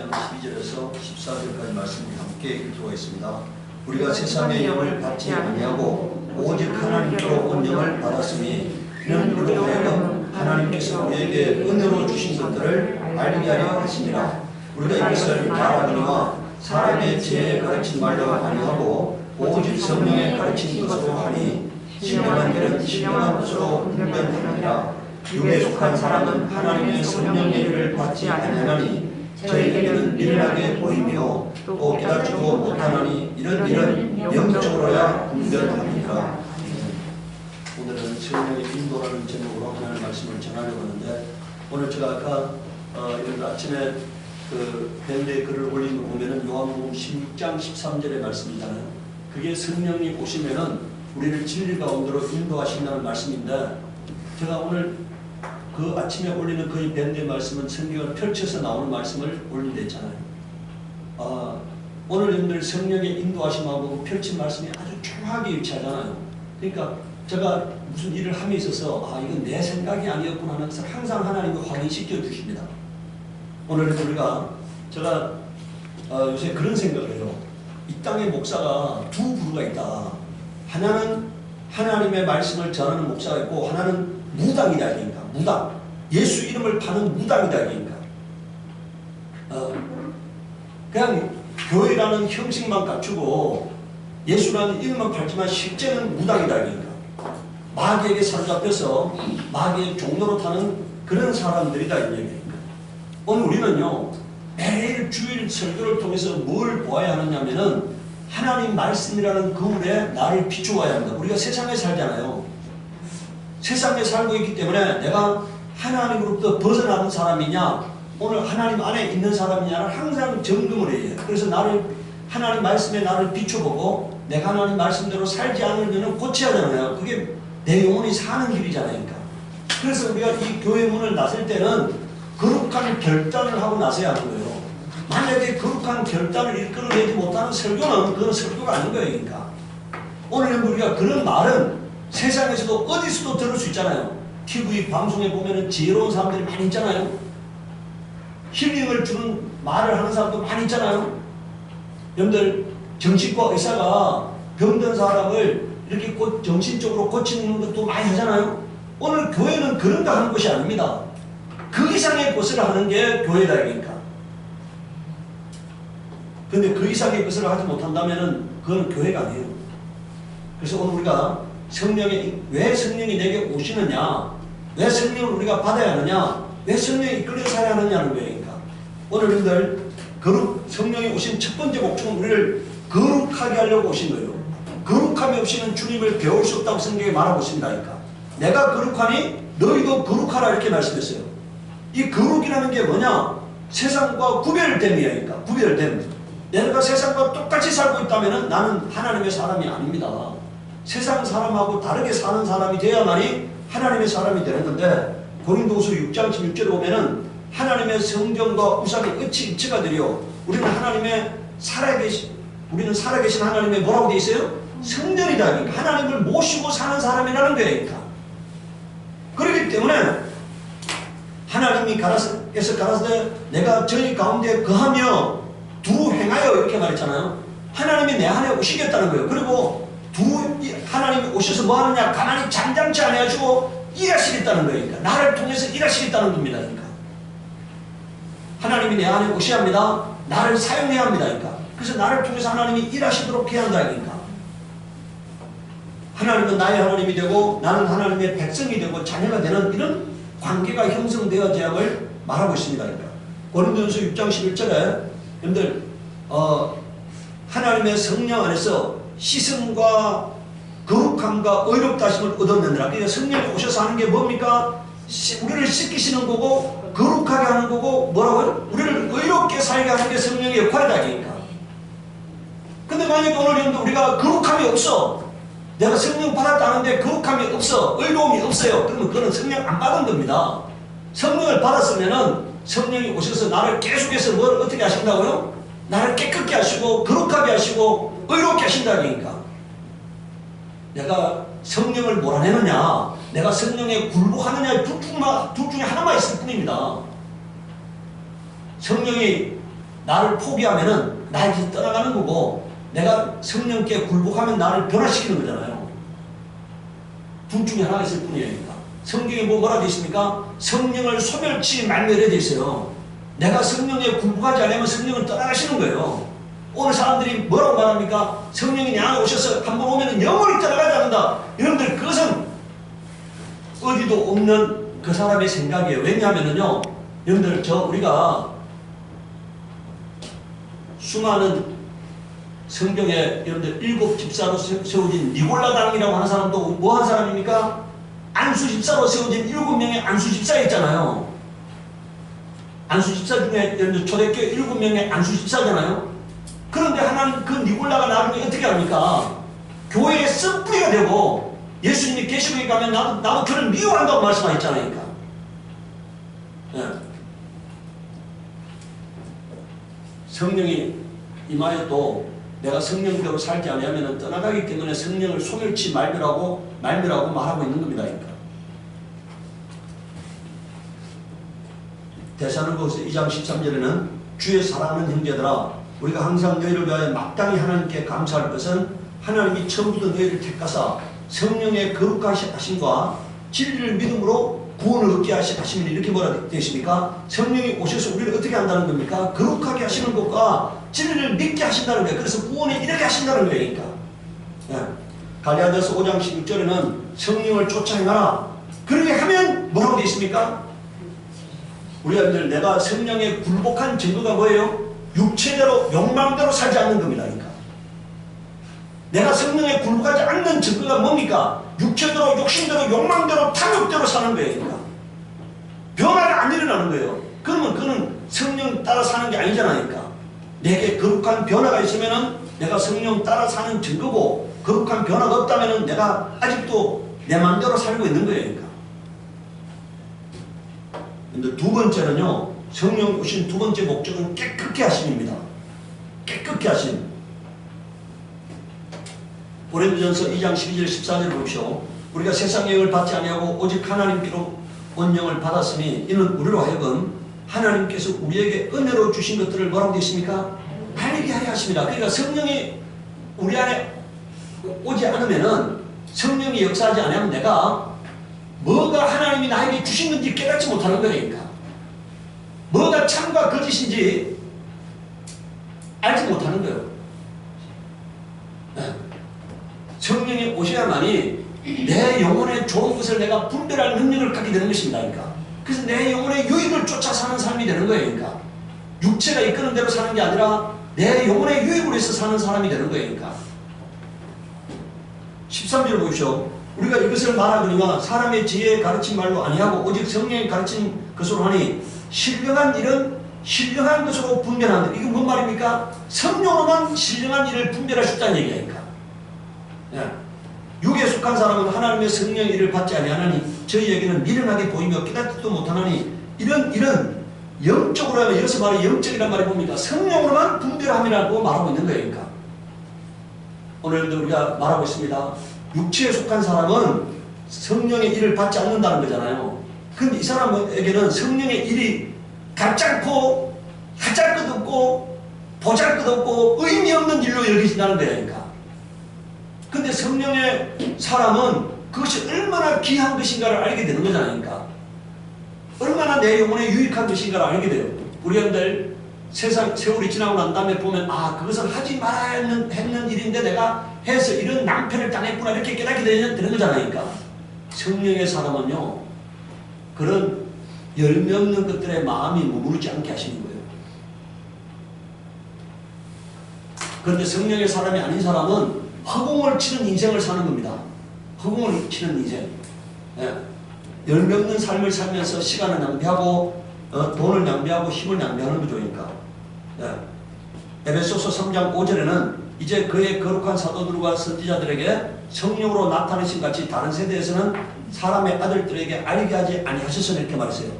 12장 12절에서 14절까지 말씀을 함께 읽도록 하겠습니다. 우리가 세상의 영을 받지 아니하고 오직 하나님께로 온 영을 받았으니 이는 우리로 하여금 하나님께서 우리에게 은혜로 주신 것들을 알게 하려 하시니라. 우리가 이것을 말하거니와 사람의 지혜에 가르친 말로 아니하고 오직 성령에 가르친 것으로 하니 신령한 길은 신령한 것으로 분별하느니라. 육에 속한 사람은 하나님의 성령의 일을 받지 아니하나니 저희에게는 미련하게 보이며 또 깨닫지도 못하나니 이런 일은 영적으로야 분별합니다. 오늘은 성령의 인도라는 제목으로 하나님의 말씀을 전하려고 하는데, 오늘 제가 아까 이런 아침에 그 밴드에 글을 올린 거 보면은 요한복음 16장 13절의 말씀이잖아요. 그게 성령이 오시면은 우리를 진리 가운데로 인도하신다는 말씀인데, 제가 오늘 그 아침에 올리는 그 밴드의 말씀은 성경을 펼쳐서 나오는 말씀을 올린다 했잖아요. 오늘 여러분들 성령의 인도하심하고 펼친 말씀이 아주 정확하게 일치하잖아요. 그러니까 제가 무슨 일을 함에 있어서 이건 내 생각이 아니었구나 하는 것을 항상 하나님이 확인시켜 주십니다. 오늘 제가 요새 그런 생각을 해요. 이 땅의 목사가 두 부류가 있다. 하나는 하나님의 말씀을 전하는 목사가 있고, 하나는 무당이다 이니까. 무당. 예수 이름을 파는 무당이다 이니까. 그냥 교회라는 형식만 갖추고 예수라는 이름만 팔지만 실제는 무당이다 이니까. 마귀에게 사로잡혀서 마귀의 종로로 타는 그런 사람들이다 이 얘기입니다. 오늘 우리는요, 매일 주일 설교를 통해서 뭘 보아야 하느냐면은 하나님 말씀이라는 그물에 나를 비추어야 합니다. 우리가 세상에 살잖아요. 세상에 살고 있기 때문에 내가 하나님으로부터 벗어나는 사람이냐, 오늘 하나님 안에 있는 사람이냐를 항상 점검을 해야 해요. 그래서 하나님 말씀에 나를 비춰보고 내가 하나님 말씀대로 살지 않으면 고쳐야 되잖아요. 그게 내 영혼이 사는 길이잖아요. 그러니까. 그래서 우리가 이 교회 문을 나설 때는 거룩한 결단을 하고 나서야 하는 거예요. 만약에 거룩한 결단을 이끌어내지 못하는 설교는 그건 설교가 아닌 거예요. 그러니까. 오늘 우리가 그런 말은 세상에서도 어디서도 들을 수 있잖아요. TV 방송에 보면은 지혜로운 사람들이 많이 있잖아요. 힐링을 주는 말을 하는 사람도 많이 있잖아요. 여러분들, 정신과 의사가 병든 사람을 이렇게 정신적으로 고치는 것도 많이 하잖아요. 오늘 교회는 그런 거 하는 것이 아닙니다. 그 이상의 것을 하는 게 교회다 그러니까. 근데 그 이상의 것을 하지 못한다면은 그건 교회가 아니에요. 그래서 오늘 우리가 왜 성령이 내게 오시느냐, 왜 성령을 우리가 받아야 하느냐, 왜 성령이 이끌려 살아야 하느냐는 거예요. 그러니까. 오늘 여러분들, 성령이 오신 첫 번째 목적은 우리를 거룩하게 하려고 오신 거예요. 거룩함이 없이는 주님을 배울 수 없다고 성경에 말하고 있습니다. 그러니까. 내가 거룩하니 너희도 거룩하라 이렇게 말씀했어요. 이 거룩이라는 게 뭐냐? 세상과 구별됨이야. 그러니까. 구별됨. 내가 세상과 똑같이 살고 있다면 나는 하나님의 사람이 아닙니다. 세상 사람하고 다르게 사는 사람이 돼야만이 하나님의 사람이 되는 건데, 고린도후서 6장 16절에 보면은 하나님의 성전과 우상이 일치가 되려 우리는 살아계신 하나님의 뭐라고 되어 있어요? 성전이다. 그러니까 하나님을 모시고 사는 사람이라는 거예요. 그러니까. 그렇기 때문에 하나님이 가라사대 내가 저희 가운데 거하며 두루 행하여 이렇게 말했잖아요. 하나님이 내 안에 오시겠다는 거예요. 그리고 하나님이 오셔서 뭐 하느냐? 가만히 잠잠치 않아가지고 일하시겠다는 거예요. 그러니까. 나를 통해서 일하시겠다는 겁니다. 그러니까. 하나님이 내 안에 오셔야 합니다. 나를 사용해야 합니다. 그러니까. 그래서 나를 통해서 하나님이 일하시도록 해야 한다. 그러니까. 하나님은 나의 하나님이 되고 나는 하나님의 백성이 되고 자녀가 되는 이런 관계가 형성되어져야 함을 말하고 있습니다. 그러니까. 고린도전서 6장 11절에 여러분들 하나님의 성령 안에서 씻음과 거룩함과 의롭다 하심을 얻어내느라. 그러니까 성령이 오셔서 하는 게 뭡니까? 우리를 씻기시는 거고 거룩하게 하는 거고, 뭐라고요? 우리를 의롭게 살게 하는 게 성령의 역할이다. 그러니까. 근데 만약에 오늘 여러분들 우리가 거룩함이 없어, 내가 성령 받았다는데 거룩함이 없어, 의로움이 없어요, 그러면 그거는 성령 안 받은 겁니다. 성령을 받았으면은 성령이 오셔서 나를 계속해서 뭘 어떻게 하신다고요? 나를 깨끗게 하시고 거룩하게 하시고 의롭게 하신다. 그러니까. 내가 성령을 몰아내느냐, 내가 성령에 굴복하느냐, 둘 중에 하나만 있을 뿐입니다. 성령이 나를 포기하면은 나에게서 떠나가는 거고, 내가 성령께 굴복하면 나를 변화시키는 거잖아요. 둘 중에 하나가 있을 뿐이니까. 성경에 뭐라 되어 있습니까? 성령을 소멸치 말며 이래 되어 있어요. 내가 성령에 굴복하지 않으면 성령을 떠나가시는 거예요. 오늘 사람들이 뭐라고 말합니까? 성령이 내 안에 오셔서 한 번 오면 영원히 떠나가지 않는다. 여러분들 그것은 어디도 없는 그 사람의 생각이에요. 왜냐하면요, 여러분들 우리가 수많은 성경에 여러분들 7 집사로 세워진 니골라당이라고 하는 사람도 뭐 한 사람입니까? 안수 집사로 세워진 7명의 안수 집사 있잖아요. 안수 집사 중에 여러분들 초대교회 7명의 안수 집사잖아요. 그런데 하나님 그 니골라가 나중에 어떻게 합니까? 교회의 쓴뿌리가 되고 예수님이 계시록에 가면 나도 그를 미워한다고 말씀하셨잖아요. 그러니까. 예. 성령이 임하여 또 내가 성령대로 살지 않으면 떠나가기 때문에 성령을 소멸치 말미라고 말하고 있는 겁니다. 그러니까. 데살로니가서 2장 13절에는 주의 사랑하는 형제들아, 우리가 항상 너희를 위하여 마땅히 하나님께 감사할 것은 하나님이 처음부터 너희를 택하사 성령의 거룩하심과 진리를 믿음으로 구원을 얻게 하심이 이렇게 뭐라 되어 있습니까? 성령이 오셔서 우리를 어떻게 한다는 겁니까? 거룩하게 하시는 것과 진리를 믿게 하신다는 거예요. 그래서 구원을 이렇게 하신다는 거예요. 그러니까. 예. 갈라디아서 5장 16절에는 성령을 쫓아 행하라. 그렇게 하면 뭐라고 되어 있습니까? 우리 아이들 내가 성령에 굴복한 증거가 뭐예요? 육체대로 욕망대로 살지 않는 겁니다. 그러니까. 내가 성령에 굴복하지 않는 증거가 뭡니까? 육체대로 욕심대로 욕망대로 탐욕대로 사는 거예요. 그러니까. 변화가 안 일어나는 거예요. 그러면 그는 성령 따라 사는 게 아니잖아요. 그러니까. 내게 거룩한 변화가 있으면은 내가 성령 따라 사는 증거고, 거룩한 변화가 없다면은 내가 아직도 내 마음대로 살고 있는 거예요. 그러니까. 근데 두 번째는요, 성령 오신 두 번째 목적은 깨끗게 하심입니다. 깨끗게 하심. 고린도전서 2장 12절 14절을 보십시오. 우리가 세상의 영을 받지 아니하고 오직 하나님께로 온 영을 받았으니 이는 우리로 하여금 하나님께서 우리에게 은혜로 주신 것들을 뭐라고 되어 있습니까? 알게 하려 하십니다. 그러니까 성령이 우리 안에 오지 않으면은, 성령이 역사하지 않으면 내가 뭐가 하나님이 나에게 주신 건지 깨닫지 못하는 거니까. 뭐가 참과 거짓인지 알지 못하는 거예요. 네. 성령이 오셔야만이 내 영혼의 좋은 것을 내가 분별할 능력을 갖게 되는 것입니다. 그러니까. 그래서 내 영혼의 유익을 쫓아 사는 삶이 되는 거예요. 그러니까. 육체가 이끄는 대로 사는 게 아니라 내 영혼의 유익을 위해서 사는 사람이 되는 거예요. 그러니까. 13절 보십시오. 우리가 이것을 말하거니와 사람의 지혜에 가르친 말로 아니하고 오직 성령이 가르친 것으로 하니 신령한 일은 신령한 것으로 분별한다. 이건 뭔 말입니까? 성령으로만 신령한 일을 분별할 수 있다는 얘기니까. 예. 육에 속한 사람은 하나님의 성령의 일을 받지 아니하나니 저희에게는 미련하게 보이며 깨닫지도 못하나니 이런 영적으로 하면 여기서 말해 영적이란 말이 뭡니까? 성령으로만 분별함이라고 말하고 있는 거예요. 그러니까. 오늘도 우리가 말하고 있습니다. 육체에 속한 사람은 성령의 일을 받지 않는다는 거잖아요. 근데 이 사람에게는 성령의 일이 가짜고 하잘 것 없고 보잘 것 없고 의미 없는 일로 여기진다는 거예요. 그러니까. 근데 성령의 사람은 그것이 얼마나 귀한 것인가를 알게 되는 거잖아요. 그러니까. 얼마나 내 영혼에 유익한 것인가를 알게 돼요. 우리 형들 세월이 지나고 난 다음에 보면 그것을 하지 말아야 했는 일인데 내가 해서 이런 낭패를 당했구나 이렇게 깨닫게 되는 거잖아요. 그러니까. 성령의 사람은요, 그런 열매 없는 것들에 마음이 머무르지 않게 하시는 거예요. 그런데 성령의 사람이 아닌 사람은 허공을 치는 인생을 사는 겁니다. 허공을 치는 인생. 예. 열매 없는 삶을 살면서 시간을 낭비하고 돈을 낭비하고 힘을 낭비하는 거죠. 그러니까. 예. 에베소서 3장 5절에는 이제 그의 거룩한 사도들과 선지자들에게 성령으로 나타내신 같이 다른 세대에서는 사람의 아들들에게 알게 하지 아니하셨으니 이렇게 말했어요.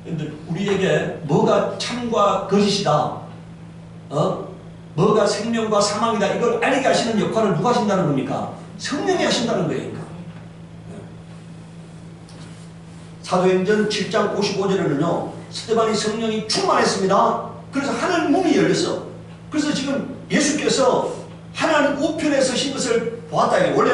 그런데 우리에게 뭐가 참과 거짓이다, 뭐가 생명과 사망이다, 이걸 알게 하시는 역할을 누가 하신다는 겁니까? 성령이 하신다는 거예요. 그러니까. 사도행전 7장 55절에는요, 스데반이 성령이 충만했습니다. 그래서 하늘 하늘 문이 열렸어. 그래서 지금 예수께서 하나님 우편에 서신 것을 보았다. 원래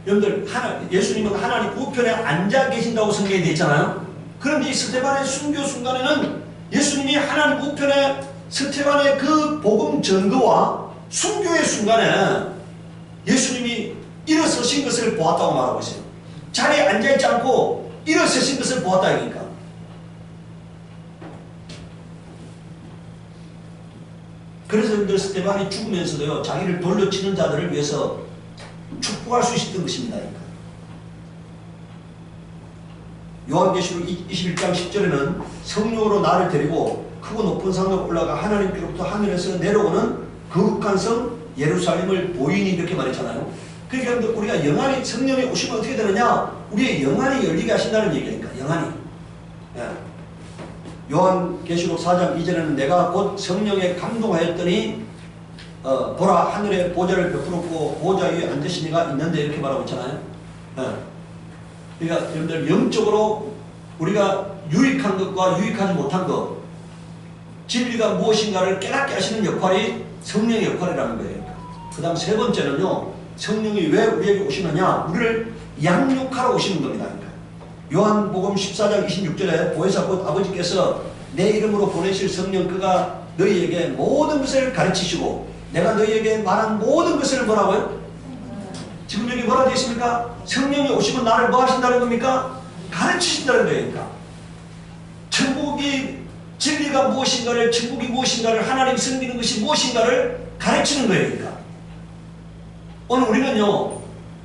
여러분들 예수님은 하나님 우편에 앉아 계신다고 성경에 되어 있잖아요. 그런데 이 스데반의 순교 순간에는 예수님이 하나님 우편에 스데반의 그 복음 전거와 순교의 순간에 예수님이 일어서신 것을 보았다고 말하고 있어요. 자리에 앉아있지 않고 일어서신 것을 보았다 이니까. 그래서 여러분들 스데반이 죽으면서도요, 자기를 돌려 치는 자들을 위해서 축복할 수 있었던 것입니다. 요한계시록 21장 10절에는 성령으로 나를 데리고 크고 높은 산으로 올라가 하나님께로부터 하늘에서 내려오는 거룩한 성 예루살렘을 보이니 이렇게 말했잖아요. 그러니까 우리가 영안이 성령이 오시면 어떻게 되느냐? 우리의 영안이 열리게 하신다는 얘기니까. 영안이. 예. 요한계시록 4장 2절에는 내가 곧 성령에 감동하였더니 보라 하늘에 보좌를 베풀었고 보좌 위에 앉으신 이가 있는데 이렇게 말하고 있잖아요. 예. 그러니까 여러분들 영적으로 우리가 유익한 것과 유익하지 못한 것, 진리가 무엇인가를 깨닫게 하시는 역할이 성령의 역할이라는 거예요. 그 다음 세 번째는요, 성령이 왜 우리에게 오시느냐? 우리를 양육하러 오시는 겁니다. 요한복음 14장 26절에 보혜사 곧 아버지께서 내 이름으로 보내실 성령 그가 너희에게 모든 것을 가르치시고 내가 너희에게 말한 모든 것을 뭐라고요? 지금 여기 뭐라 되어 있습니까? 성령이 오시면 나를 뭐 하신다는 겁니까? 가르치신다는 거니까. 천국이 진리가 무엇인가를, 천국이 무엇인가를, 하나님 섬기는 것이 무엇인가를 가르치는 거니까. 오늘 우리는요,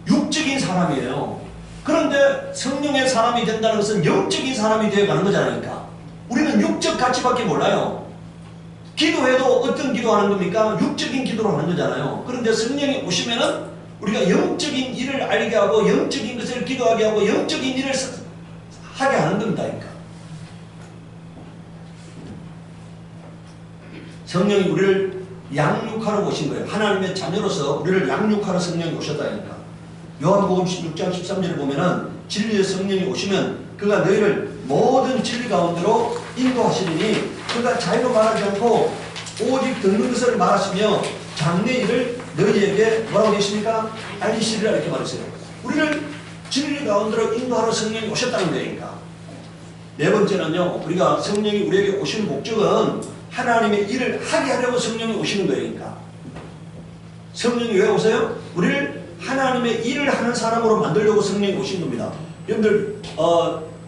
육적인 사람이에요. 그런데 성령의 사람이 된다는 것은 영적인 사람이 되어가는 거잖아요. 우리는 육적 가치밖에 몰라요. 기도해도 어떤 기도하는 겁니까? 육적인 기도를 하는 거잖아요. 그런데 성령이 오시면은 우리가 영적인 일을 알게 하고 영적인 것을 기도하게 하고 영적인 일을 하게 하는 겁니다. 성령이 우리를 양육하러 오신 거예요. 하나님의 자녀로서 우리를 양육하러 성령이 오셨다니까. 요한복음 16장 13절을 보면은 진리의 성령이 오시면 그가 너희를 모든 진리 가운데로 인도하시리니 그가 자유로 말하지 않고 오직 듣는 것을 말하시며 장래 일을 너희에게 뭐라고 계십니까? 알리시리라 이렇게 말했어요. 우리를 진리 가운데로 인도하러 성령이 오셨다는 거니까. 네 번째는요, 우리가 성령이 우리에게 오시는 목적은 하나님의 일을 하게 하려고 성령이 오시는 거니까. 성령이 왜 오세요? 우리를 하나님의 일을 하는 사람으로 만들려고 성령이 오신 겁니다. 여러분들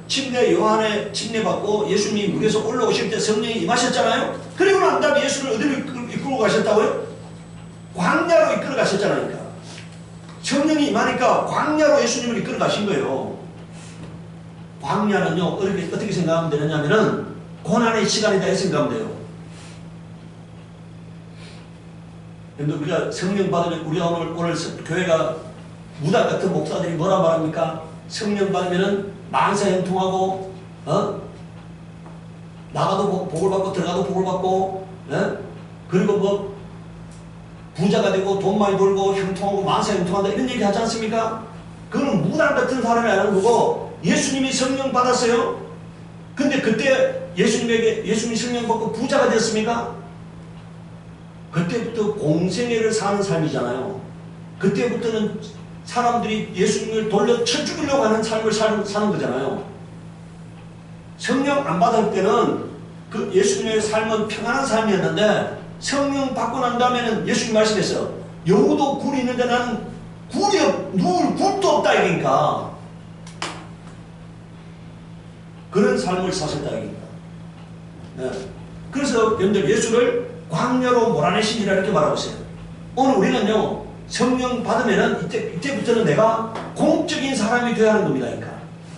침례 요한의 침례 받고 예수님이 물에서 올라오실 때 성령이 임하셨잖아요. 그리고 난 다음에 예수를 어디로 이끌고 가셨다고요? 광야로 이끌어 가셨잖아요. 성령이 임하니까 광야로 예수님을 이끌어 가신 거예요. 광야는요, 어떻게 생각하면 되느냐면은 고난의 시간이다 이렇게 생각하면 돼요. 여러분들 우리가 성령 받으면 우리가 오늘 교회가 무당 같은 목사들이 뭐라 말합니까? 성령 받으면은 만사형통하고 나가도 복을 받고 들어가도 복을 받고 그리고 뭐 부자가 되고 돈 많이 벌고 형통하고 만사형통한다 이런 얘기 하지 않습니까? 그건 무당 같은 사람이 하는 거고 예수님이 성령 받았어요. 근데 그때 예수님이 성령 받고 부자가 됐습니까? 그때부터 공생애를 사는 삶이잖아요. 그때부터는 사람들이 예수님을 돌려 쳐 죽이려고 하는 삶을 사는 거잖아요. 성령 안 받을 때는 그 예수님의 삶은 평안한 삶이었는데 성령 받고 난 다음에는 예수님 말씀했어요. 여우도 굴이 있는데 나는 누울 굴도 없다 이러니까. 그런 삶을 사셨다 이러니까. 네. 그래서 여러분들 예수를 광야로 몰아내시니라 이렇게 말하고 있어요. 오늘 우리는요, 성령 받으면은 이때부터는 내가 공적인 사람이 되어야 하는 겁니다. 그러니까.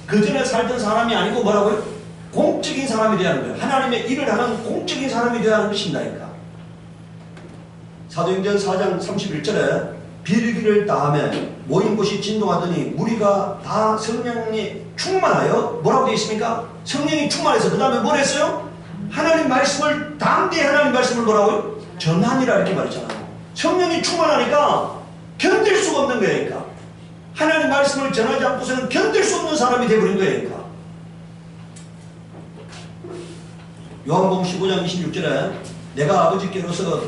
그 전에 살던 사람이 아니고 뭐라고요? 공적인 사람이 되어야 하는 거예요. 하나님의 일을 하는 공적인 사람이 되어야 하는 것입니다. 그러니까. 사도행전 4장 31절에 비둘기를 따하며 모인 곳이 진동하더니 무리가 다 성령이 충만하여 뭐라고 되어 있습니까? 성령이 충만해서 그 다음에 뭘 했어요? 하나님 말씀을 담대히 하나님 말씀을 뭐라고요? 전하니라 이렇게 말했잖아요. 성령이 충만하니까 견딜 수가 없는 거예요. 그러니까. 하나님 말씀을 전하지 않고서는 견딜 수 없는 사람이 되어버린 거예요. 그러니까. 요한복음 15장 26절에 내가 아버지께로서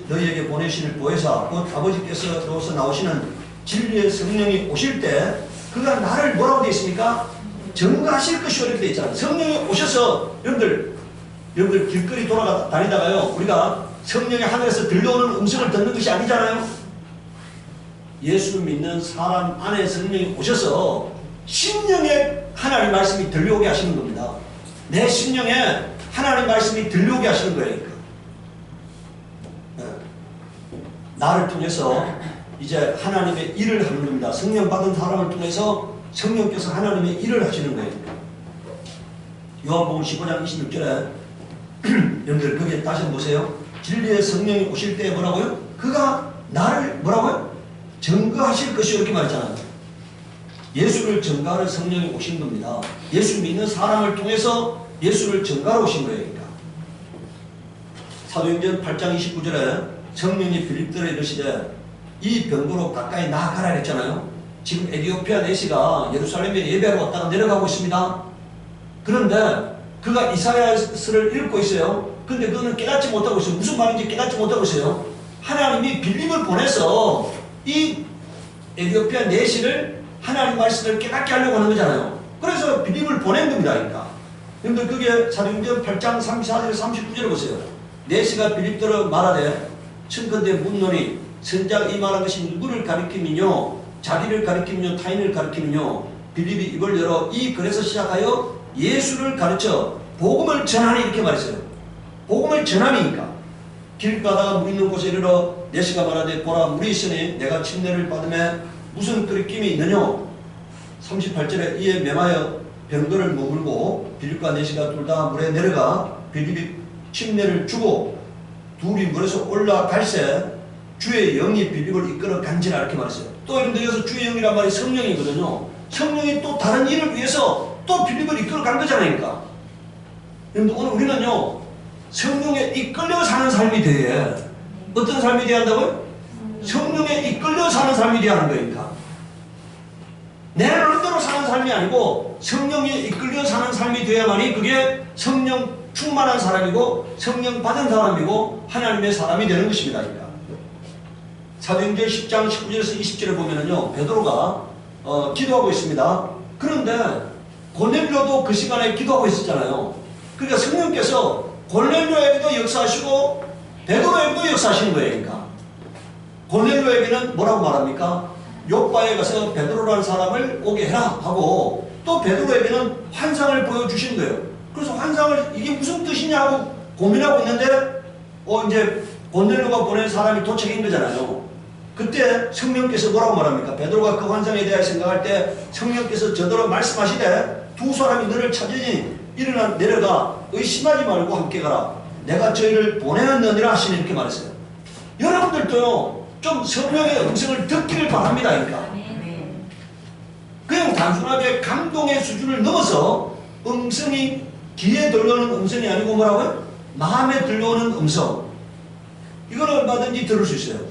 너희에게 보내시는 보혜사 곧 아버지께서로서 나오시는 진리의 성령이 오실 때 그가 나를 뭐라고 되어 있습니까? 증거하실 것이요 이렇게 되어 있잖아요. 성령이 오셔서 여러분들 길거리 돌아다니다가요 우리가 성령이 하늘에서 들려오는 음성을 듣는 것이 아니잖아요. 예수 믿는 사람 안에 성령이 오셔서 심령에 하나님 말씀이 들려오게 하시는 겁니다. 내 심령에 하나님 말씀이 들려오게 하시는 거예요. 나를 통해서 이제 하나님의 일을 하는 겁니다. 성령 받은 사람을 통해서 성령께서 하나님의 일을 하시는 거예요. 요한복음 15장 26절에 여러분들 거기에 다시 한번 보세요. 진리의 성령이 오실 때 뭐라고요? 그가 나를 뭐라고요? 증거하실 것이요 이렇게 말했잖아요. 예수를 증거하는 성령이 오신 겁니다. 예수 믿는 사람을 통해서 예수를 증거하러 오신 거예요. 그러니까. 사도행전 8장 29절에 성령이 빌립들에 이르시되 이 병거로 가까이 나아가라 했잖아요. 지금 에티오피아 내시가 예루살렘에 예배하러 왔다가 내려가고 있습니다. 그런데 그가 이사야서를 읽고 있어요. 근데 그거는 깨닫지 못하고 있어요. 무슨 말인지 깨닫지 못하고 있어요. 하나님이 빌립을 보내서 이 에티오피아 내시를 하나님 말씀을 깨닫게 하려고 하는 거잖아요. 그래서 빌립을 보낸 겁니다. 그러니까. 여러분들 그게 사도행전 8장 34절에 39절에 보세요. 내시가 빌립들어 말하되 청컨대 묻노니 선자가 이 말한 것이 누구를 가리킴이뇨 자기를 가리킴이뇨 타인을 가리킴이뇨 빌립이 입을 열어 이 글에서 시작하여 예수를 가르쳐 복음을 전하니 이렇게 말했어요. 복음을 전함이니까 길 가다가 물 있는 곳에 이르러 내시가 말하되 보라 물이 있으니 내가 침례를 받음에 무슨 거리낌이 있느뇨 38절에 이에 mem하여 병거를 머물고 빌립과 내시가 둘 다 물에 내려가 빌립이 침례를 주고 둘이 물에서 올라갈새 주의 영이 빌립을 이끌어 간지라 이렇게 말했어요. 또 여러분들 여기서 주의 영이란 말이 성령이거든요. 성령이 또 다른 일을 위해서 또 빌립을 이끌어 간 거잖아요. 그러니까. 여러분들 오늘 우리는요 성령에 이끌려 사는 삶이 돼야 어떤 삶이 돼야 한다고요? 성령에 이끌려 사는 삶이 돼야 하는 거니까. 내 마음대로 사는 삶이 아니고 성령에 이끌려 사는 삶이 돼야만이 그게 성령 충만한 사람이고 성령 받은 사람이고 하나님의 사람이 되는 것입니다. 그러니까. 사도행전 10장 19절에서 20절에 보면은요 베드로가 기도하고 있습니다. 그런데 고넬료도 그 시간에 기도하고 있었잖아요. 그러니까 성령께서 고넬료에게도 역사하시고 베드로에게도 역사하시는 거예요. 그러니까. 고넬료에게는 뭐라고 말합니까? 요바에 가서 베드로라는 사람을 오게 해라 하고 또 베드로에게는 환상을 보여주신 거예요. 그래서 환상을 이게 무슨 뜻이냐 하고 고민하고 있는데 이제 고넬료가 보낸 사람이 도착인 거잖아요. 그때 성령께서 뭐라고 말합니까? 베드로가 그 환상에 대해 생각할 때 성령께서 저더러 말씀하시되 두 사람이 너를 찾으니 일어나 내려가 의심하지 말고 함께 가라. 내가 저희를 보내었느니라 하시니 이렇게 말했어요. 여러분들도요 좀 성령의 음성을 듣기를 바랍니다. 그러니까. 그냥 단순하게 감동의 수준을 넘어서 음성이 귀에 들려오는 음성이 아니고 뭐라고요? 마음에 들려오는 음성. 이건 얼마든지 들을 수 있어요.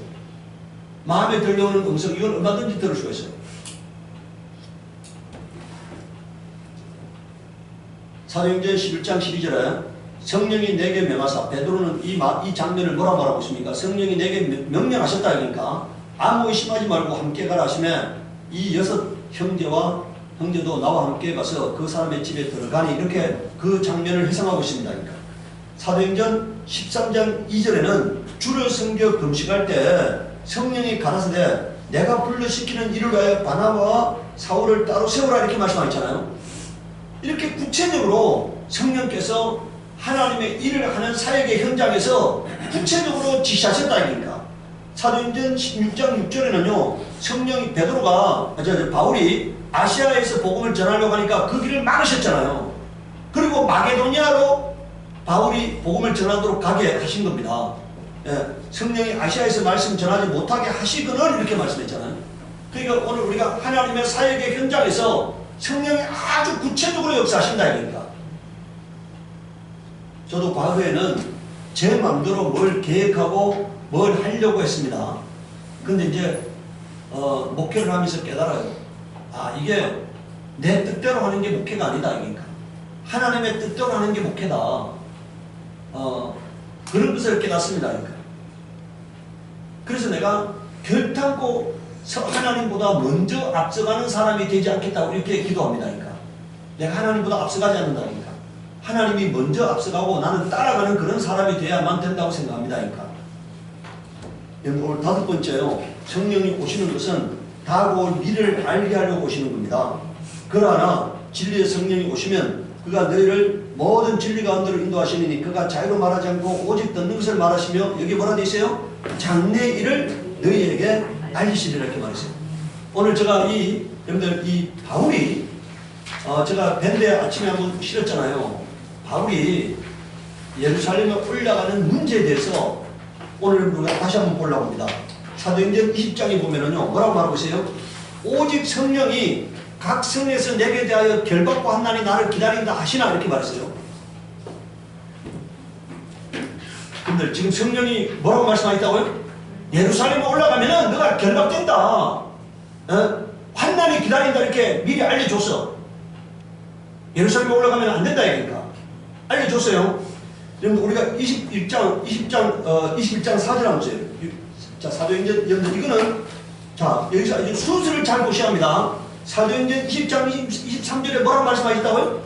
마음에 들려오는 음성 이건 얼마든지 들을 수가 있어요. 사도행전 11장 12절에 성령이 내게 명하사 베드로는 이 장면을 뭐라 말하고 있습니까? 성령이 내게 명령하셨다 그러니까 아무 의심하지 말고 함께 가라 하시면 이 6 형제도 나와 함께 가서 그 사람의 집에 들어가니 이렇게 그 장면을 해석하고 있습니다. 그러니까. 사도행전 13장 2절에는 주를 섬겨 금식할 때 성령이 가라사대 내가 불러시키는 일을 위하여 바나바와 사울을 따로 세우라 이렇게 말씀하셨잖아요. 이렇게 구체적으로 성령께서 하나님의 일을 하는 사역의 현장에서 구체적으로 지시하셨다 이니까. 사도행전 16장 6절에는요 성령이 바울이 아시아에서 복음을 전하려고 하니까 그 길을 막으셨잖아요. 그리고 마게도니아로 바울이 복음을 전하도록 가게 하신 겁니다. 성령이 아시아에서 말씀 전하지 못하게 하시거늘 이렇게 말씀했잖아요. 그러니까 오늘 우리가 하나님의 사역의 현장에서 성령이 아주 구체적으로 역사하신다 이러니까. 저도 과거에는 제 마음대로 뭘 계획하고 뭘 하려고 했습니다. 근데 이제 목회를 하면서 깨달아요. 이게 내 뜻대로 하는 게 목회가 아니다. 그러니까 하나님의 뜻대로 하는 게 목회다. 그런 것을 깨닫습니다. 그러니까. 그래서 내가 결단코 하나님보다 먼저 앞서가는 사람이 되지 않겠다고 이렇게 기도합니다. 그러니까. 내가 하나님보다 앞서가지 않는다니까. 하나님이 먼저 앞서가고 나는 따라가는 그런 사람이 돼야만 된다고 생각합니다. 그러니까. 오늘 5번째요. 성령이 오시는 것은 다가올 올 미래를 알게 하려고 오시는 겁니다. 그러나 진리의 성령이 오시면 그가 너희를 모든 진리 가운데로 인도하시니 그가 자유로 말하지 않고 오직 듣는 것을 말하시며 여기 뭐라 되어 있어요? 장래 일을 너희에게 알리시리라 이렇게 말했어요. 오늘 제가 여러분들 이 바울이 제가 밴드에 아침에 한번 실었잖아요. 바울이 예루살렘에 올라가는 문제에 대해서 오늘 우리가 다시 한번 보려고 합니다. 사도행전 20장에 보면은요, 뭐라고 말하고 있어요? 오직 성령이 각 성에서 내게 대하여 결박과 한난이 나를 기다린다 하시나 이렇게 말했어요. 근데 지금 성령이 뭐라고 말씀하셨다고요? 예루살렘에 올라가면은 너가 결박된다. 환난이 기다린다 이렇게 미리 알려줬어. 예루살렘에 올라가면 안 된다 이러니까 알려줬어요. 여러분 우리가 21장 4절 한번 보세요. 자, 사도행전 이거는 자 여기서 이제 순서를 잘 보셔야 합니다. 사도행전 20장 23절에 뭐라고 말씀하셨다고요?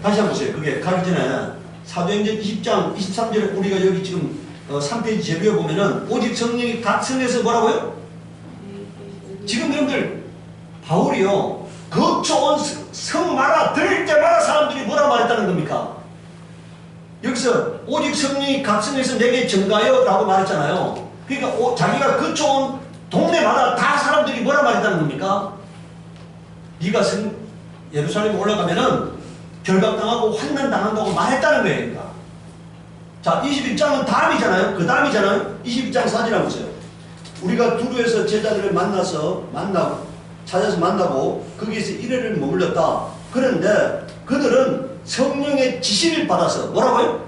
다시 한번 보세요. 그게 가기 전에 사도행전 20장 23절에 우리가 여기 지금 3페이지 제비에 보면은 오직 성령이 각 성에서 뭐라고요? 지금 여러분들 바울이요 거쳐온 성마다 들을 때마다 사람들이 뭐라고 말했다는 겁니까? 여기서 오직 성령이 각 성에서 내게 증가하여 라고 말했잖아요. 그러니까 자기가 거쳐온 동네마다 다 사람들이 뭐라고 말했다는 겁니까? 네가 예루살렘에 올라가면은 결박당하고 환난당한다고 말했다는 거예요. 그러니까. 자, 21장은 다음이잖아요. 그 다음이잖아요. 22장 4절을 보세요. 우리가 두루에서 제자들을 찾아서 만나고 거기에서 이래를 머물렀다. 그런데 그들은 성령의 지시를 받아서 뭐라고요?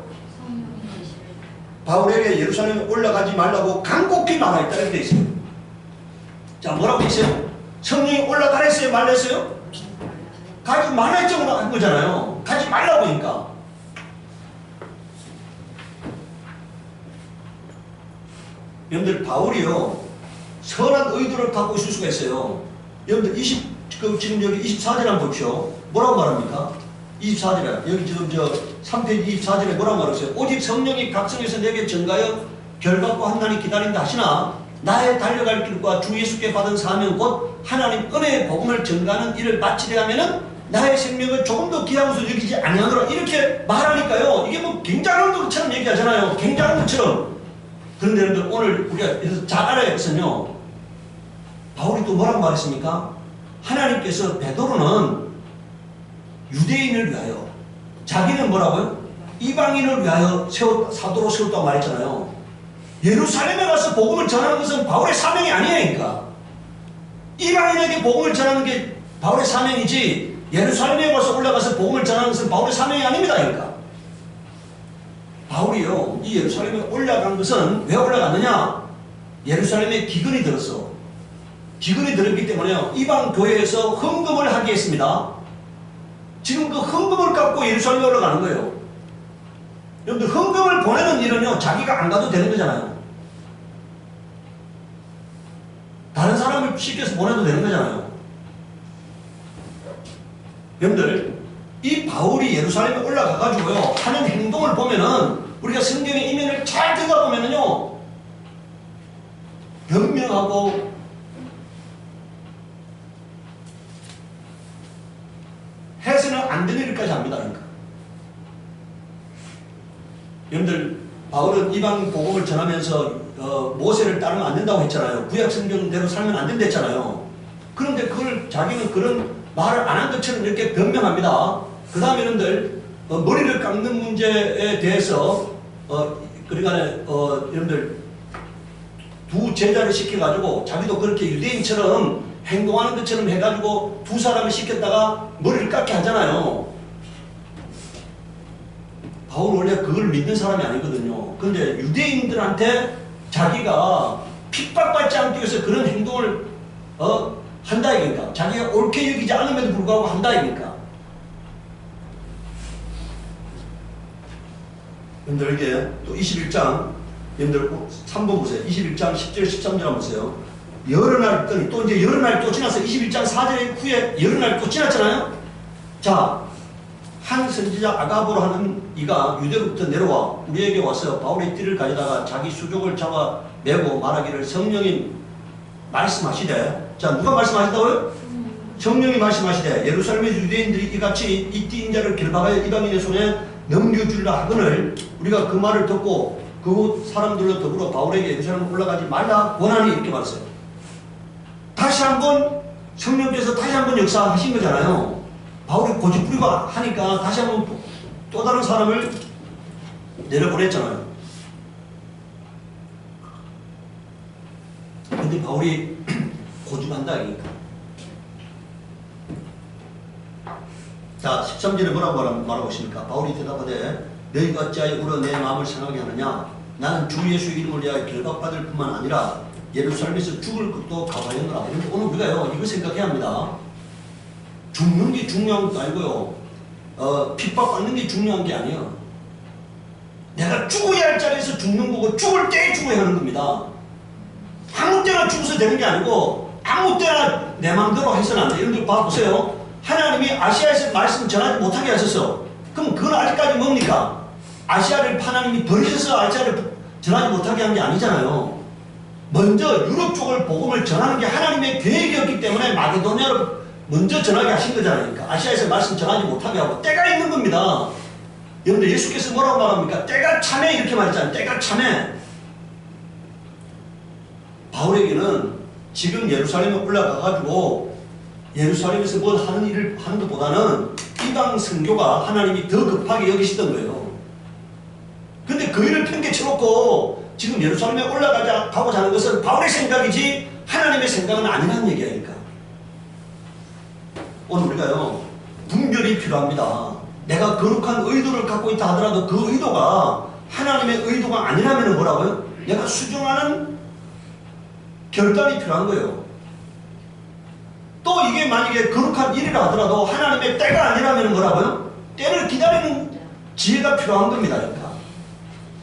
바울에게 예루살렘에 올라가지 말라고 간곡히 말하였다 이렇게 되어 있어요. 자, 뭐라고 했어요? 성령이 올라가랬어요? 말랬어요? 가지 말랬죠? 한 거잖아요. 가지 말라고 하니까. 여러분들 바울이요 선한 의도를 갖고 있을 수가 있어요. 여러분들 지금 여기 24절 한번 보십시오. 뭐라고 말합니까? 24절에 여기 지금 3페이지 24절에 뭐라고 말했어요? 오직 성령이 각성에서 내게 증가하여 결박과 한난이 기다린다 하시나 나의 달려갈 길과 주 예수께 받은 사명 곧 하나님 은혜의 복음을 증가하는 일을 마치려 하면은 나의 생명을 조금 더 귀한 것으로 여기지 아니하노라 이렇게 말하니까요. 이게 뭐 굉장한 것처럼 얘기하잖아요. 굉장한 것처럼. 그런데 여러분들 오늘 우리가 잘 알아야 것은요. 바울이 또 뭐라고 말했습니까? 하나님께서 베드로는 유대인을 위하여 자기는 뭐라고요? 이방인을 위하여 사도로 세웠다고 말했잖아요. 예루살렘에 가서 복음을 전하는 것은 바울의 사명이 아니니까. 이방인에게 복음을 전하는 게 바울의 사명이지 예루살렘에 가서 올라가서 복음을 전하는 것은 바울의 사명이 아닙니다. 그러니까. 바울이요 이 예루살렘에 올라간 것은 왜 올라갔느냐? 예루살렘에 기근이 들었어. 기근이 들었기 때문에요 이방 교회에서 헌금을 하게 했습니다. 지금 그 헌금을 갖고 예루살렘에 올라가는 거예요. 여러분들 헌금을 보내는 일은요 자기가 안 가도 되는 거잖아요. 다른 사람을 시켜서 보내도 되는 거잖아요. 여러분들 이 바울이 예루살렘에 올라가가지고요 하는 행동을 보면은 우리가 성경의 이면을 잘 들여다보면은요 변명하고 해서는 안 되는 일까지 합니다. 그러니까. 여러분들 바울은 이방 복음을 전하면서 모세를 따르면 안 된다고 했잖아요. 구약 성경대로 살면 안 된다 했잖아요. 그런데 그걸 자기는 그런 말을 안 한 것처럼 이렇게 변명합니다. 그 다음에 여러분들 머리를 깎는 문제에 대해서 그러니까 여러분들 두 제자를 시켜가지고 자기도 그렇게 유대인처럼 행동하는 것처럼 해가지고 두 사람을 시켰다가 머리를 깎게 하잖아요. 바울 원래 그걸 믿는 사람이 아니거든요. 그런데 유대인들한테 자기가 핍박받지 않기 위해서 그런 행동을 한다 이니까 자기가 옳게 여기지 않음에도 불구하고 한다 이니까 여러분들 이게 또 21장 여러분들 3번 보세요. 21장 10절 13절 한번 보세요. 여러 날 있더니 또 이제 여러 날 또 지났어요. 21장 4절 후에 여러 날 또 지났잖아요. 자, 한 선지자 아가보로 하는 이가 유대로부터 내려와 우리에게 와서 바울의 띠를 가져다가 자기 수족을 잡아 메고 말하기를 성령이 말씀하시되, 자, 누가 말씀하시다고요? 성령이 말씀하시되 예루살렘의 유대인들이 이같이 이 띠인 자를 결박하여 이방인의 손에 넘겨주려 하거늘 우리가 그 말을 듣고 그 사람들로 더불어 바울에게 예루살렘 올라가지 말라 원하니, 이렇게 말했어요. 다시 한번 성령께서 다시 한번 역사하신 거잖아요. 바울이 고집부리고 하니까 다시 한번 또 다른 사람을 내려보냈잖아요. 근데 바울이 고집한다 이니까. 자, 13절에 뭐라고 말하고 있습니까? 바울이 대답하되 너희가 어찌하여 울어 내 마음을 상하게 하느냐? 나는 주 예수 이름을 위하여 결박받을 뿐만 아니라 예루살렘에서 죽을 것도 각오하였노라. 오늘 우리가요 이거 생각해야 합니다. 죽는 게 중요한 것도 아니고요, 핍박받는 게 중요한 게 아니에요. 내가 죽어야 할 자리에서 죽는 거고 죽을 때 죽어야 하는 겁니다. 아무 때나 죽어서 되는 게 아니고 아무 때나 내 마음대로 해서는 안 돼요. 여러분들 봐보세요. 하나님이 아시아에서 말씀 전하지 못하게 하셨어. 그럼 그건 아직까지 뭡니까? 아시아를 하나님이 버리셔서 아시아를 전하지 못하게 한 게 아니잖아요. 먼저 유럽 쪽을 복음을 전하는 게 하나님의 계획이었기 때문에 마게도냐로 먼저 전하게 하신 거잖아요. 그러니까 아시아에서 말씀 전하지 못하게 하고 때가 있는 겁니다. 여러분들 예수께서 뭐라고 말합니까? 때가 참해, 이렇게 말했잖아요. 때가 참해. 바울에게는 지금 예루살렘에 올라가가지고 예루살렘에서 뭘 하는 일을 하는 것보다는 이방 선교가 하나님이 더 급하게 여기시던 거예요. 근데 그 일을 팽개쳐놓고 지금 예루살렘에 가고자 하는 것은 바울의 생각이지 하나님의 생각은 아니라는 얘기니까. 오늘 우리가요 분별이 필요합니다. 내가 거룩한 의도를 갖고 있다 하더라도 그 의도가 하나님의 의도가 아니라면 뭐라고요? 내가 수정하는 결단이 필요한 거예요. 또 이게 만약에 거룩한 일이라 하더라도 하나님의 때가 아니라면 뭐라고요? 때를 기다리는 지혜가 필요한 겁니다. 그러니까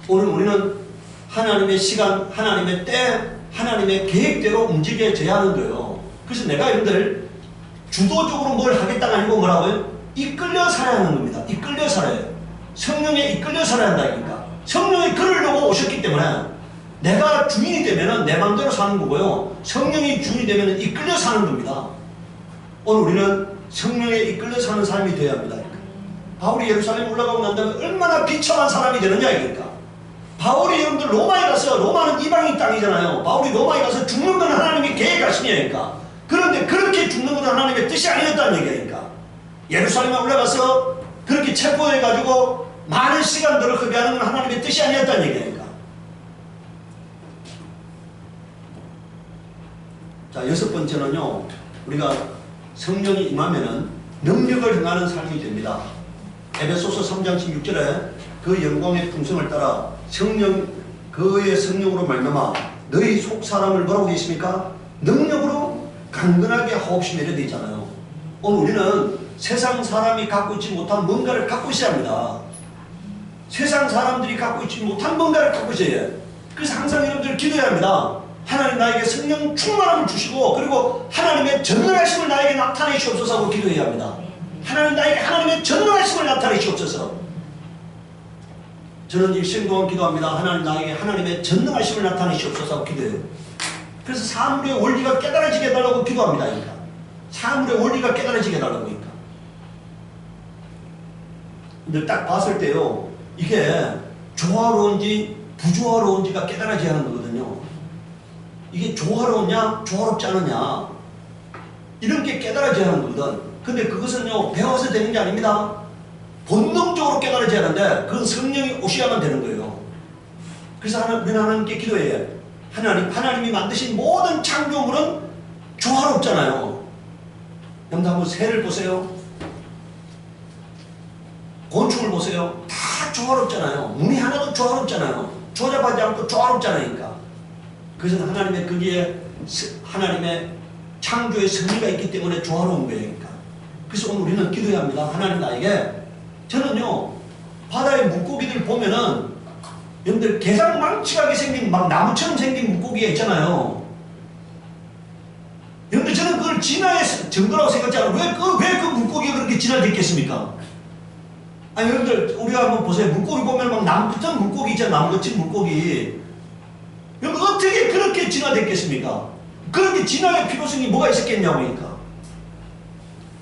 오늘 우리는 하나님의 시간, 하나님의 때, 하나님의 계획대로 움직여져야 하는 거예요. 그래서 내가 여러분들 주도적으로 뭘 하겠다가 아니고 뭐라고요? 이끌려 살아야 하는 겁니다. 이끌려 살아야 해요. 성령에 이끌려 살아야 한다니까. 성령이 그러려고 오셨기 때문에 내가 주인이 되면은 내 마음대로 사는 거고요. 성령이 주인이 되면은 이끌려 사는 겁니다. 오늘 우리는 성령에 이끌려 사는 삶이 되어야 합니다. 바울이 예루살렘 올라가고 난 다음에 얼마나 비참한 사람이 되느냐 이니까. 바울이 여러분들 로마에 가서, 로마는 이방인 땅이잖아요. 바울이 로마에 가서 죽는 건 하나님이 계획하시냐니까. 그런데 그렇게 죽는 건 하나님의 뜻이 아니었다는 얘기니까. 예루살렘에 올라가서 그렇게 체포해가지고 많은 시간들을 허비하는 건 하나님의 뜻이 아니었다는 얘기니까. 자, 여섯 번째는요, 우리가 성령이 임하면은 능력을 행하는 삶이 됩니다. 에베소서 3장 16절에 그 영광의 풍성을 따라 성령, 그의 성령으로 말미암아 너희 속 사람을 뭐라고 되어 있습니까? 능력으로 강건하게 하옵시 내려 되어 있잖아요. 오늘 우리는 세상 사람이 갖고 있지 못한 뭔가를 갖고 있어야 합니다. 세상 사람들이 갖고 있지 못한 뭔가를 갖고 있어야 해요. 그래서 항상 여러분들 기도해야 합니다. 하나님 나에게 성령 충만함을 주시고, 그리고 하나님의 전능하심을 나에게 나타내시옵소서 하고 기도해야 합니다. 하나님 나에게 하나님의 전능하심을 나타내시옵소서. 저는 일생 동안 기도합니다. 하나님 나에게 하나님의 전능하심을 나타내시옵소서 하고 기도해요. 그래서 사물의 원리가 깨달아지게 해달라고 기도합니다. 그러니까 사물의 원리가 깨달아지게 해달라고 하니까. 근데 딱 봤을 때요, 이게 조화로운지 부조화로운지가 깨달아져야 하는 거거든요. 이게 조화로우냐 조화롭지 않느냐 이런 게 깨달아져야 하는 거거든. 근데 그것은요 배워서 되는 게 아닙니다. 본능적으로 깨달아져야 하는데 그건 성령이 오셔야만 되는 거예요. 그래서 우리는 하나님께 기도해요. 하나님이 만드신 모든 창조물은 조화롭잖아요. 여러분 한번 새를 보세요. 곤충을 보세요. 다 조화롭잖아요. 무늬 하나도 조화롭잖아요. 조잡하지 않고 조화롭잖아요. 그러니까. 그래서 하나님의 거기에 하나님의 창조의 섭리가 있기 때문에 조화로운 거예요. 그러니까. 그래서 오늘 우리는 기도해야 합니다. 하나님 나에게, 저는요 바다의 물고기들 보면은 여러분들 개장망측하게 생긴 막 나무처럼 생긴 물고기가 있잖아요. 여러분들 저는 그걸 진화의 증거라고 생각하지 않아요. 왜 그 물고기가 그렇게 진화됐겠습니까? 아니 여러분들 우리가 한번 보세요. 물고기 보면 막 나무 같은 물고기 있잖아요. 나무 같은 물고기. 여러분 어떻게 그렇게 진화됐겠습니까? 그렇게 진화의 필요성이 뭐가 있었겠냐고니까.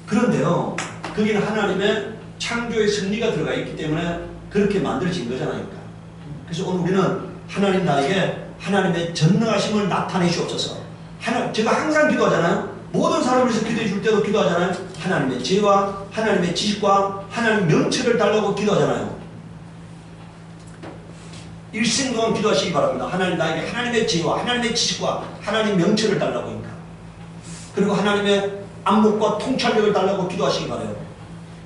그런데요. 거기는 하나님의 창조의 승리가 들어가 있기 때문에 그렇게 만들어진 거잖아요. 그래서 오늘 우리는 하나님 나에게 하나님의 전능하심을 나타내 주옵소서. 제가 항상 기도하잖아요. 모든 사람을 위해서 기도해 줄 때도 기도하잖아요. 하나님의 지혜와 하나님의 지식과 하나님의 명철을 달라고 기도하잖아요. 일생 동안 기도하시기 바랍니다. 하나님 나에게 하나님의 지혜와 하나님의 지식과 하나님의 명철을 달라고 합니다. 그리고 하나님의 안목과 통찰력을 달라고 기도하시기 바라요.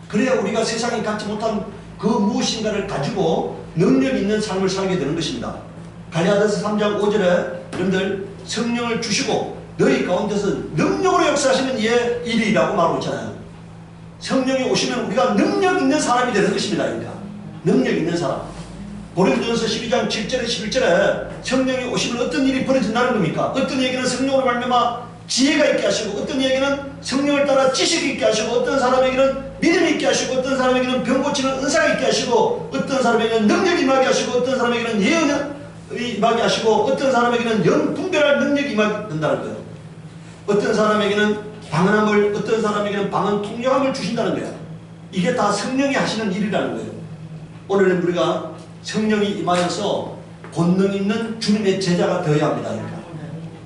그래야 우리가 세상에 갖지 못한 그 무엇인가를 가지고 능력 있는 삶을 살게 되는 것입니다. 갈라디아서 3장 5절에 여러분들 성령을 주시고 너희 가운데서 능력으로 역사하시는 이의 일이라고 말하고 있잖아요. 성령이 오시면 우리가 능력 있는 사람이 되는 것입니다. 그러니까 능력 있는 사람. 고린도전서 12장 7절에 11절에 성령이 오시면 어떤 일이 벌어진다는 겁니까? 어떤 얘기는 성령으로 말미암아 지혜가 있게 하시고, 어떤 얘기는 성령을 따라 지식이 있게 하시고, 어떤 사람에게는 믿음이 있게 하시고, 어떤 사람에게는 병 고치는 은사가 있게 하시고, 어떤 사람에게는 능력이 임하게 하시고, 어떤 사람에게는 예언이 임하게 하시고, 어떤 사람에게는 분별할 능력이 임하게 된다는 거예요. 어떤 사람에게는 방언함을, 어떤 사람에게는 방언 통역함을 주신다는 거예요. 이게 다 성령이 하시는 일이라는 거예요. 오늘은 우리가 성령이 임하여서 권능 있는 주님의 제자가 되어야 합니다. 그러니까.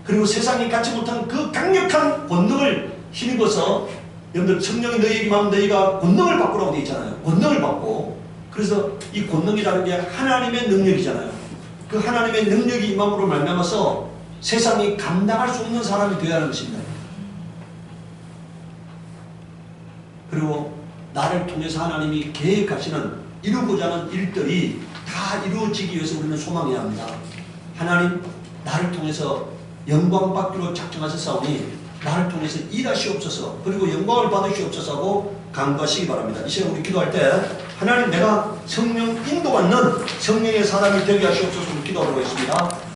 그리고 세상이 갖지 못한 그 강력한 권능을 힘입어서, 여러분들 성령이 너희에게 임하면 너희가 권능을 받고라고 되어 있잖아요. 권능을 받고. 그래서 이 권능이라는 게 하나님의 능력이잖아요. 그 하나님의 능력이 임함으로 말미암아서 세상이 감당할 수 없는 사람이 되어야 하는 것입니다. 그리고 나를 통해서 하나님이 계획하시는 이루고자 하는 일들이 다 이루어지기 위해서 우리는 소망해야 합니다. 하나님 나를 통해서 영광 받기로 작정하셨사오니 나를 통해서 일하시옵소서, 그리고 영광을 받으시옵소서 하고 간구하시기 바랍니다. 이 시간 우리 기도할 때 하나님 내가 성령 인도받는 성령의 사람이 되게 하시옵소서 기도하도록 하겠습니다.